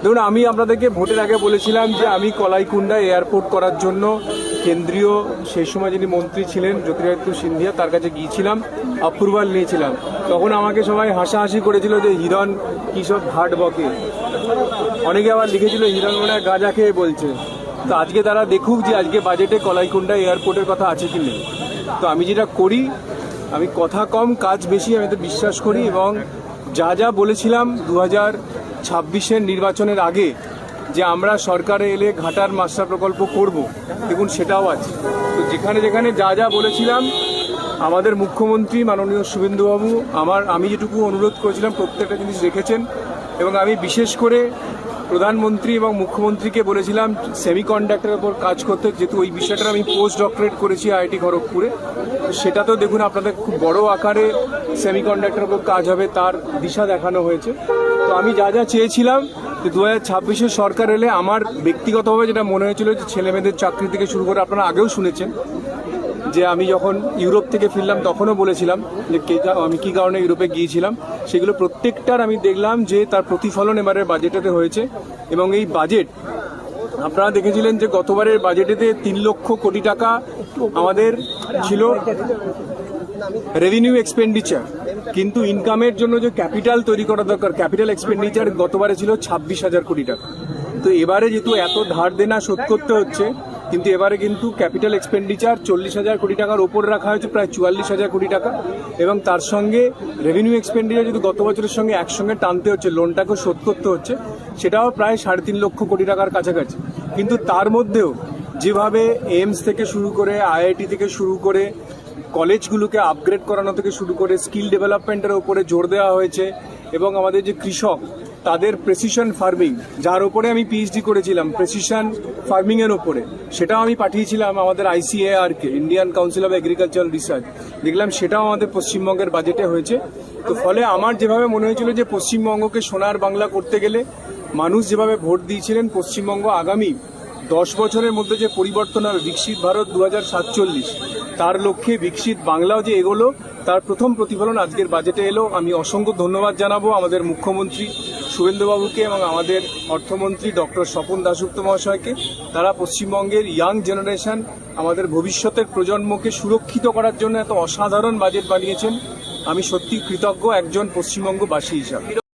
দেখুন, আমি আপনাদেরকে ভোটের আগে বলেছিলাম যে আমি কলাইকুণ্ডা এয়ারপোর্ট করার জন্য কেন্দ্রীয় সেই সময় যিনি মন্ত্রী ছিলেন জ্যোতিরাদিত্য সিন্ধিয়া তার কাছে গিয়েছিলাম, অ্যাপ্রুভাল নিয়েছিলাম। তখন আমাকে সবাই হাসাহাসি করেছিল যে হিরণ কী সব ঘাট বকে। অনেকে আবার লিখেছিল হিরণ মনে হয় গাঁজা খেয়ে বলছে। তো আজকে তারা দেখুক যে আজকে বাজেটে কলাইকুণ্ডা এয়ারপোর্টের কথা আছে কি নেই। তো আমি যেটা করি, আমি কথা কম কাজ বেশি, আমি তো বিশ্বাস করি। এবং যা যা বলেছিলাম 2026-এর নির্বাচনের আগে যে আমরা সরকারে এলে ঘাটার মাস্টার প্রকল্প করব, দেখুন সেটাও আছে। তো যেখানে যেখানে যা যা বলেছিলাম আমাদের মুখ্যমন্ত্রী মাননীয় শুভেন্দুবাবু আমি যেটুকু অনুরোধ করেছিলাম প্রত্যেকটা জিনিস রেখেছেন। এবং আমি বিশেষ করে প্রধানমন্ত্রী এবং মুখ্যমন্ত্রীকে বলেছিলাম সেমিকন্ডাক্টরের উপর কাজ করতে, যেহেতু ওই বিষয়টা আমি পোস্ট ডক্টরেট করেছি IIT খড়গপুরে। সেটা তো দেখুন আপনাদের খুব বড় আকারে সেমিকন্ডাক্টরের উপর কাজ হবে তার দিশা দেখানো হয়েছে। তো আমি যা যা চেয়েছিলাম যে 2026-এর সরকার এলে আমার ব্যক্তিগতভাবে যেটা মনে হয়েছিল যে ছেলেমেয়েদের চাকরি থেকে শুরু করে, আপনারা আগেও শুনেছেন যে আমি যখন ইউরোপ থেকে ফিরলাম তখনও বলেছিলাম যে আমি কী কারণে ইউরোপে গিয়েছিলাম, সেগুলো প্রত্যেকটার আমি দেখলাম যে তার প্রতিফলন এবারের বাজেটেতে হয়েছে। এবং এই বাজেট আপনারা দেখেছিলেন যে গতবারের বাজেটেতে 3 লক্ষ কোটি টাকা আমাদের ছিল রেভিনিউ এক্সপেন্ডিচার, কিন্তু ইনকামের জন্য যে ক্যাপিটাল তৈরি করা দরকার, ক্যাপিটাল এক্সপেন্ডিচার গতবারে ছিল 26,000 কোটি টাকা। তো এবারে যেহেতু এত ধার দেনা শোধ করতে হচ্ছে, কিন্তু এবারে কিন্তু ক্যাপিটাল এক্সপেন্ডিচার 40,000 কোটি টাকার ওপরে রাখা হয়েছে, প্রায় 44,000 কোটি টাকা। এবং তার সঙ্গে রেভিনিউ এক্সপেন্ডিচার যদি গত বছরের সঙ্গে একসঙ্গে টানতে হচ্ছে, লোনটাকেও শোধ করতে হচ্ছে, সেটাও প্রায় 3.5 লক্ষ কোটি টাকার কাছাকাছি। কিন্তু তার মধ্যেও যেভাবে এইমস থেকে শুরু করে IIT থেকে শুরু করে কলেজগুলোকে আপগ্রেড করানো থেকে শুরু করে স্কিল ডেভেলপমেন্টের উপরে জোর দেওয়া হয়েছে, এবং আমাদের যে কৃষক তাদের প্রেসিশন ফার্মিং, যার উপরে আমি PhD করেছিলাম প্রেসিশন ফার্মিংয়ের ওপরে, সেটাও আমি পাঠিয়েছিলাম আমাদের ICAR-কে, Indian Council of Agricultural Research. দেখলাম সেটাও আমাদের পশ্চিমবঙ্গের বাজেটে হয়েছে। তো ফলে আমার যেভাবে মনে হয়েছিল যে পশ্চিমবঙ্গকে সোনার বাংলা করতে গেলে মানুষ যেভাবে ভোট দিয়েছিলেন, পশ্চিমবঙ্গ আগামী 10 বছরের মধ্যে যে পরিবর্তন হবে, বিকশিত ভারত 2047, তার লক্ষ্যে বিকশিত বাংলাও যে এগোলো, তার প্রথম প্রতিফলন আজকের বাজেটে এলো। আমি অসংখ্য ধন্যবাদ জানাবো আমাদের মুখ্যমন্ত্রী শুভেন্দুবাবুকে এবং আমাদের অর্থমন্ত্রী ডক্টর স্বপন দাশগুপ্ত মহাশয়কে। তারা পশ্চিমবঙ্গের ইয়াং জেনারেশন, আমাদের ভবিষ্যতের প্রজন্মকে সুরক্ষিত করার জন্য এত অসাধারণ বাজেট বানিয়েছেন। আমি সত্যি কৃতজ্ঞ একজন পশ্চিমবঙ্গবাসী হিসাবে।